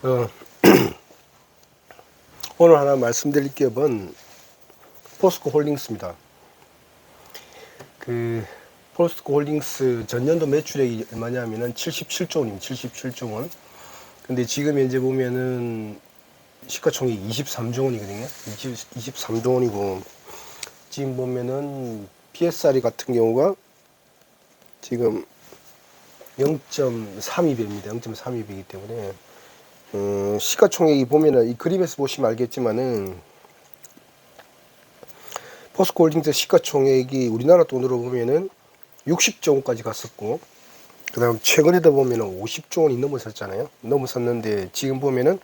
어, 오늘 하나 말씀드릴 기업은 포스코 홀딩스입니다. 포스코 홀딩스 전년도 매출액이 얼마냐면은 77조 원입니다. 77조 원. 근데 지금 현재 보면은 시가총액이 23조 원이거든요. 23조 원이고, 지금 보면은 PSR이 같은 경우가 지금 0.32배입니다. 0.32배이기 때문에 시가총액이 보면은 이 그림에서 보시면 알겠지만은 포스코 홀딩스 시가총액이 우리나라 돈으로 보면은 60조 원까지 갔었고, 그 다음 최근에도 보면은 50조 원이 넘어섰잖아요. 넘어섰는데 지금 보면은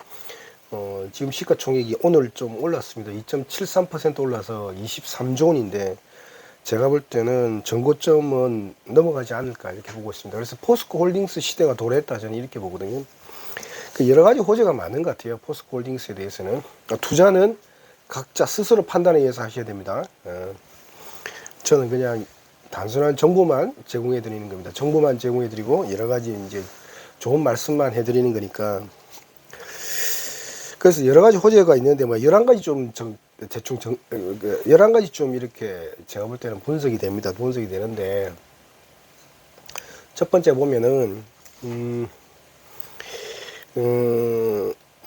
지금 시가총액이 오늘 좀 올랐습니다. 2.73% 올라서 23조 원인데, 제가 볼 때는 전고점은 넘어가지 않을까 이렇게 보고 있습니다. 그래서 포스코 홀딩스 시대가 도래했다, 저는 이렇게 보거든요. 여러 가지 호재가 많은 것 같아요. 포스코 홀딩스에 대해서는. 투자는 각자 스스로 판단에 의해서 하셔야 됩니다. 저는 그냥 단순한 정보만 제공해 드리는 겁니다. 정보만 제공해 드리고 여러 가지 이제 좋은 말씀만 해 드리는 거니까. 그래서 여러 가지 호재가 있는데 뭐 11가지 좀 대충 11가지 좀 이렇게 제가 볼 때는 분석이 됩니다. 분석이 되는데, 첫 번째 보면은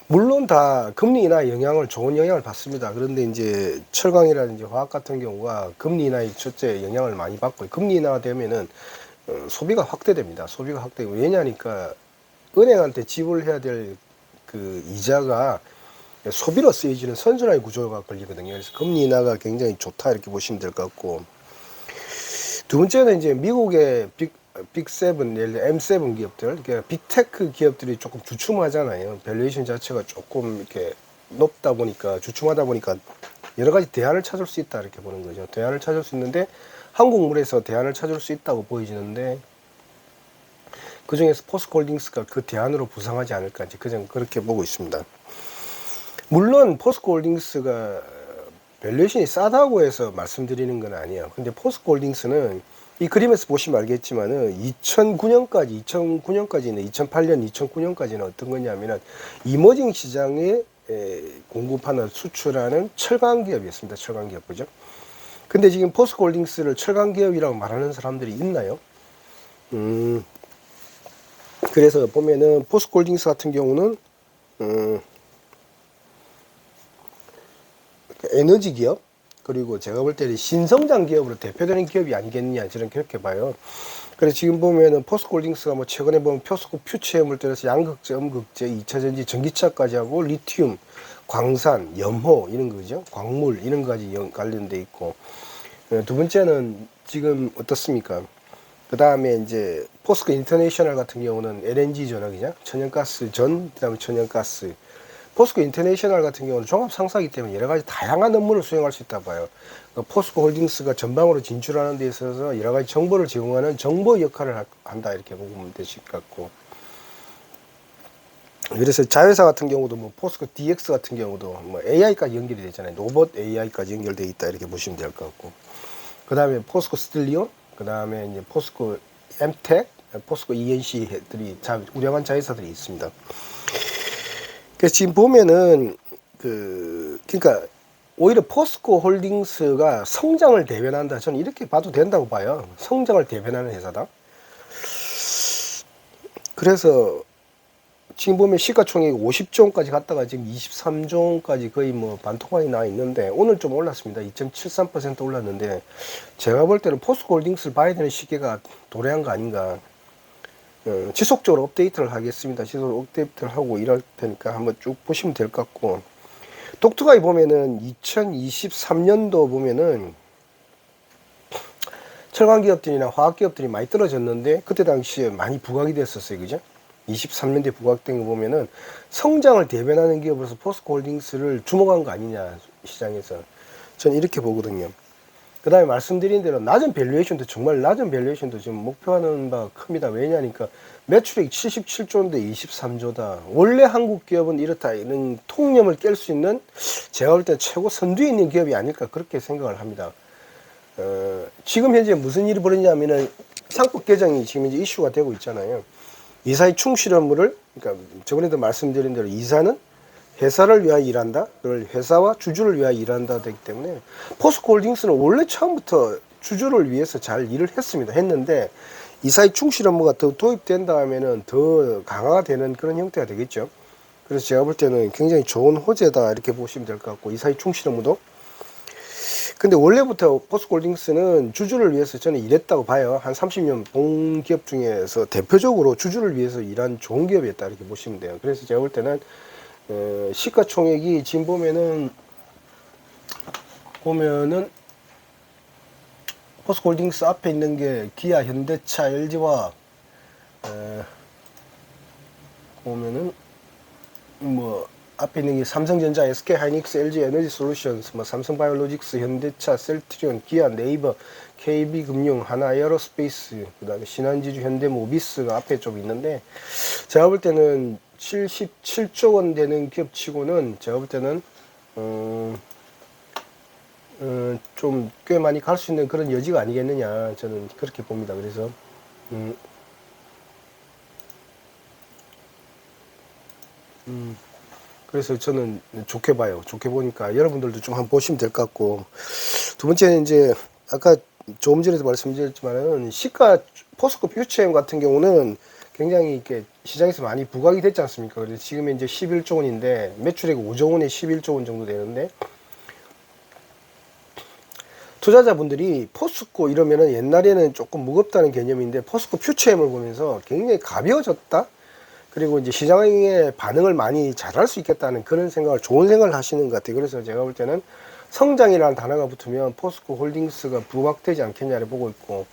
물론 다 금리 인하 영향을, 좋은 영향을 받습니다. 그런데 이제 철강이라든지 화학 같은 경우가 금리 인하의 첫째 영향을 많이 받고, 금리 인하가 되면은 소비가 확대됩니다. 소비가 확대되고, 왜냐니까 은행한테 지불해야 될 그 이자가 소비로 쓰여지는 선순환의 구조가 걸리거든요. 그래서 금리 인하가 굉장히 좋다 이렇게 보시면 될 것 같고, 두 번째는 이제 미국의 빅7, 예를 들어 M7 기업들, 그러니까 빅테크 기업들이 조금 주춤하잖아요. 밸류에이션 자체가 조금 이렇게 높다 보니까, 주춤하다 보니까 여러 가지 대안을 찾을 수 있다 이렇게 보는 거죠. 대안을 찾을 수 있는데, 한국물에서 대안을 찾을 수 있다고 보여지는데, 그 중에서 포스코홀딩스가 그 대안으로 부상하지 않을까, 이제 그냥 그렇게 보고 있습니다. 물론 포스코홀딩스가 밸류에이션이 싸다고 해서 말씀드리는 건 아니에요. 근데 포스코홀딩스는 이 그림에서 보시면 알겠지만은 2009년까지는 2008년, 2009년까지는 어떤 거냐면은 이머징 시장에 공급하는, 수출하는 철강 기업이었습니다. 철강 기업, 그죠? 근데 지금 포스코홀딩스를 철강 기업이라고 말하는 사람들이 있나요? 그래서 보면은 포스코홀딩스 같은 경우는 에너지 기업, 그리고 제가 볼 때는 신성장 기업으로 대표되는 기업이 아니겠느냐, 저는 그렇게 봐요. 그래서 지금 보면은 포스코홀딩스가 뭐 최근에 보면 포스코 퓨처엠을 때려서 양극재, 음극재, 2차전지, 전기차까지 하고, 리튬, 광산, 염호 이런 거죠. 광물 이런 거까지 관련돼 있고, 두 번째는 지금 어떻습니까? 그 다음에 이제 포스코 인터내셔널 같은 경우는 LNG 전화기죠. 천연가스 전, 그다음에 천연가스. 포스코 인터내셔널 같은 경우는 종합 상사이기 때문에 여러 가지 다양한 업무를 수행할 수 있다 봐요. 그러니까 포스코 홀딩스가 전방으로 진출하는 데 있어서 여러 가지 정보를 제공하는 정보 역할을 한다 이렇게 보면 되실 것 같고, 그래서 자회사 같은 경우도 뭐 포스코 DX 같은 경우도 뭐 AI까지 연결이 되잖아요. 로봇 AI까지 연결되어 있다 이렇게 보시면 될 것 같고, 그 다음에 포스코 스틸리온, 그 다음에 이제 포스코 엠텍, 포스코 ENC들이 우량한 자회사들이 있습니다. 그래서 지금 보면은 그러니까 오히려 포스코 홀딩스가 성장을 대변한다, 저는 이렇게 봐도 된다고 봐요. 성장을 대변하는 회사다. 그래서 지금 보면 시가총액이 50조 원까지 갔다가 지금 23조 원까지 거의 뭐 반토막이 나 있는데, 오늘 좀 올랐습니다. 2.73% 올랐는데, 제가 볼 때는 포스코 홀딩스를 봐야 되는 시기가 도래한 거 아닌가. 지속적으로 업데이트를 하겠습니다. 지속적으로 업데이트를 하고 이럴 테니까 한번 쭉 보시면 될 것 같고, 독특하게 보면은 2023년도 보면은 철강 기업들이나 화학 기업들이 많이 떨어졌는데, 그때 당시에 많이 부각이 됐었어요. 그죠? 23년도에 부각된 거 보면은 성장을 대변하는 기업으로서 포스코 홀딩스를 주목한 거 아니냐, 시장에서. 저는 이렇게 보거든요. 그 다음에 말씀드린 대로 낮은 밸류에이션도, 정말 낮은 밸류에이션도 지금 목표하는 바가 큽니다. 왜냐니까 매출액이 77조인데 23조다. 원래 한국 기업은 이렇다, 이런 통념을 깰 수 있는, 제가 볼 때 최고 선두에 있는 기업이 아닐까 그렇게 생각을 합니다. 지금 현재 무슨 일이 벌어지냐면은 상법 개정이 지금 이제 이슈가 되고 있잖아요. 이사의 충실 업무를, 그러니까 저번에도 말씀드린 대로 이사는 회사를 위하여 일한다. 그걸 회사와 주주를 위하여 일한다 되기 때문에 포스코홀딩스는 원래 처음부터 주주를 위해서 잘 일을 했는데 이사의 충실 업무가 더 도입된다 하면은 더 강화가 되는 그런 형태가 되겠죠. 그래서 제가 볼 때는 굉장히 좋은 호재다 이렇게 보시면 될 것 같고, 이사의 충실 업무도. 근데 원래부터 포스코홀딩스는 주주를 위해서 저는 일했다고 봐요. 한 30년 본 기업 중에서 대표적으로 주주를 위해서 일한 좋은 기업이었다 이렇게 보시면 돼요. 그래서 제가 볼 때는 시가총액이 지금 보면은 포스코홀딩스 앞에 있는 게 기아, 현대차, LG와 보면은 뭐 앞에 있는 게 삼성전자, SK하이닉스, LG에너지솔루션스, 뭐 삼성바이오로직스, 현대차, 셀트리온, 기아, 네이버, KB금융, 하나에어로스페이스, 그다음에 신한지주, 현대모비스가 앞에 좀 있는데, 제가 볼 때는 77조 원 되는 기업치고는 제가 볼 때는 좀 꽤 많이 갈 수 있는 그런 여지가 아니겠느냐, 저는 그렇게 봅니다. 그래서 그래서 저는 좋게 봐요. 좋게 보니까 여러분들도 좀 한번 보시면 될 것 같고, 두 번째는 이제 아까 조금 전에도 말씀드렸지만은 시가 포스코 퓨처엠 같은 경우는 굉장히 이렇게 시장에서 많이 부각이 됐지 않습니까? 그래서 지금 이제 11조 원인데 매출액 5조 원에 11조 원 정도 되는데, 투자자분들이 포스코 이러면은 옛날에는 조금 무겁다는 개념인데 포스코 퓨처엠을 보면서 굉장히 가벼워졌다. 그리고 이제 시장의 반응을 많이 잘할 수 있겠다는 그런 생각을, 좋은 생각을 하시는 것 같아요. 그래서 제가 볼 때는 성장이라는 단어가 붙으면 포스코 홀딩스가 부각되지 않겠냐를 보고 있고,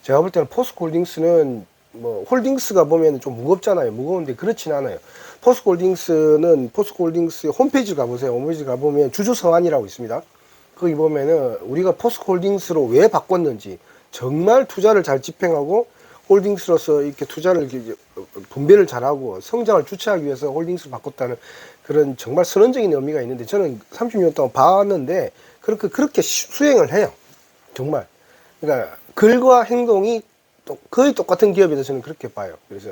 제가 볼 때는 포스코 홀딩스는 뭐 홀딩스가 보면 좀 무겁잖아요. 무거운데 그렇진 않아요. 포스코 홀딩스는 포스코 홀딩스 홈페이지 가보세요. 홈페이지 가보면 주주 서한이라고 있습니다. 거기 보면은 우리가 포스코 홀딩스로 왜 바꿨는지, 정말 투자를 잘 집행하고 홀딩스로서 이렇게 투자를 분배를 잘하고 성장을 주체하기 위해서 홀딩스를 바꿨다는 그런 정말 선언적인 의미가 있는데, 저는 30년 동안 봤는데 그렇게 수행을 해요. 정말. 그러니까 글과 행동이 거의 똑같은 기업이다, 저는 그렇게 봐요. 그래서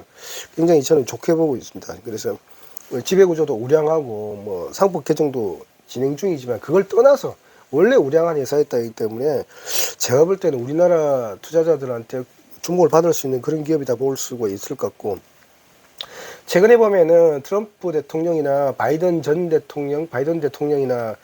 굉장히 저는 좋게 보고 있습니다. 그래서 지배구조도 우량하고 뭐 상법 개정도 진행 중이지만 그걸 떠나서 원래 우량한 회사였다기 때문에 제가 볼 때는 우리나라 투자자들한테 주목을 받을 수 있는 그런 기업이다 볼 수가 있을 것 같고, 최근에 보면은 트럼프 대통령이나 바이든 대통령이나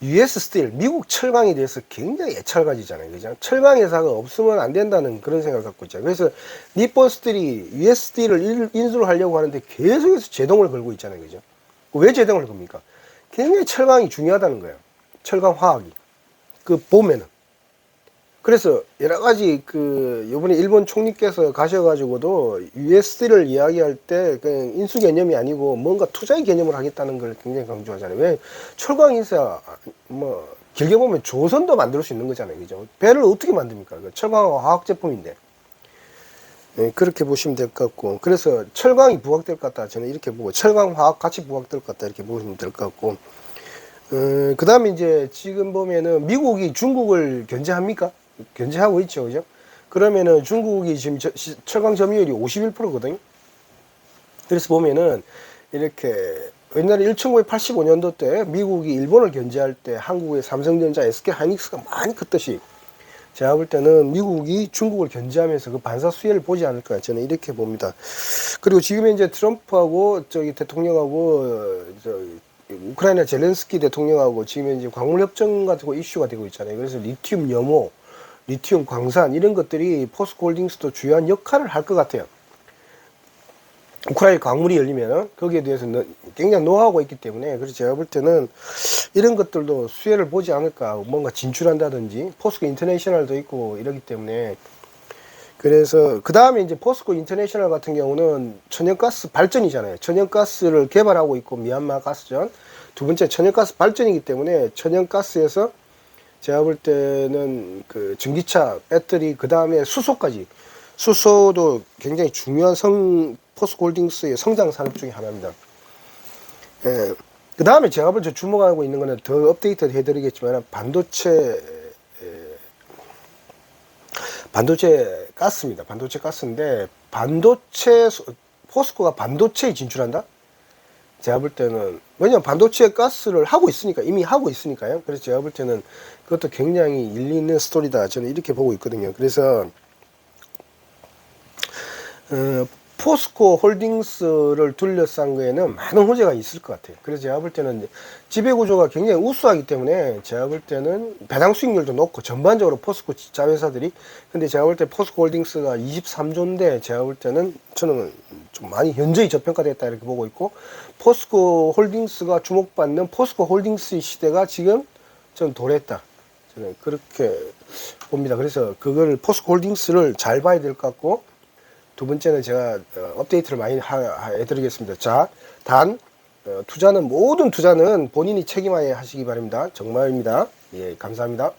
US 스틸, 미국 철강에 대해서 굉장히 애착을 가지잖아요. 그죠? 철강 회사가 없으면 안 된다는 그런 생각을 갖고 있잖아요. 그래서 니폰 스틸이 US 스틸을 인수를 하려고 하는데 계속해서 제동을 걸고 있잖아요. 그죠? 왜 제동을 겁니까? 굉장히 철강이 중요하다는 거예요. 철강 화학이. 보면은. 그래서 여러 가지 요번에 일본 총리께서 가셔가지고도 USD를 이야기할 때 그냥 인수 개념이 아니고 뭔가 투자의 개념을 하겠다는 걸 굉장히 강조하잖아요. 왜? 철강 인사, 뭐, 길게 보면 조선도 만들 수 있는 거잖아요. 그죠? 배를 어떻게 만듭니까? 철강은 화학 제품인데. 네, 그렇게 보시면 될 것 같고. 그래서 철강이 부각될 것 같다. 저는 이렇게 보고, 철강 화학 같이 부각될 것 같다. 이렇게 보시면 될 것 같고. 그 다음에 이제 지금 보면은 미국이 중국을 견제합니까? 견제하고 있죠. 그죠? 그러면은 중국이 지금 철강 점유율이 51%거든요. 그래서 보면은 이렇게 옛날에 1985년도 때 미국이 일본을 견제할 때 한국의 삼성전자, SK하이닉스가 많이 컸듯이, 제가 볼 때는 미국이 중국을 견제하면서 그 반사 수혜를 보지 않을까, 저는 이렇게 봅니다. 그리고 지금 이제 트럼프하고 대통령하고 우크라이나 젤렌스키 대통령하고 지금 이제 광물 협정 같은 거 이슈가 되고 있잖아요. 그래서 리튬 염호, 리튬 광산 이런 것들이 포스코홀딩스도 중요한 역할을 할 것 같아요. 우크라이나 광물이 열리면 거기에 대해서 굉장히 노하우가 있기 때문에, 그래서 제가 볼 때는 이런 것들도 수혜를 보지 않을까, 뭔가 진출한다든지 포스코 인터내셔널도 있고 이러기 때문에. 그래서 그 다음에 이제 포스코 인터내셔널 같은 경우는 천연가스 발전이잖아요. 천연가스를 개발하고 있고, 미얀마 가스전. 두 번째 천연가스 발전이기 때문에 천연가스에서 제가 볼 때는 전기차, 배터리, 그 다음에 수소까지. 수소도 굉장히 중요한 포스코홀딩스의 성장 산업 중에 하나입니다. 예. 그 다음에 제가 볼 때 주목하고 있는 거는 더 업데이트 해드리겠지만 반도체 가스입니다. 반도체 가스인데 포스코가 반도체에 진출한다? 제가 볼 때는 왜냐면 반도체 가스를 하고 있으니까 이미 하고 있으니까요. 그래서 제가 볼 때는 그것도 굉장히 일리 있는 스토리다. 저는 이렇게 보고 있거든요. 그래서 포스코 홀딩스를 둘러싼 거에는 많은 호재가 있을 것 같아요. 그래서 제가 볼 때는 지배구조가 굉장히 우수하기 때문에 제가 볼 때는 배당 수익률도 높고 전반적으로 포스코 자회사들이 근데 제가 볼 때 포스코 홀딩스가 23조인데 제가 볼 때는 저는 좀 많이 현저히 저평가됐다 이렇게 보고 있고 포스코 홀딩스가 주목받는 포스코 홀딩스의 시대가 지금 저는 도래했다. 저는 그렇게 봅니다. 그래서 그걸 포스코 홀딩스를 잘 봐야 될 것 같고 두 번째는 제가 업데이트를 많이 해드리겠습니다. 자, 투자는 모든 투자는 본인이 책임하에 하시기 바랍니다. 정말입니다. 예, 감사합니다.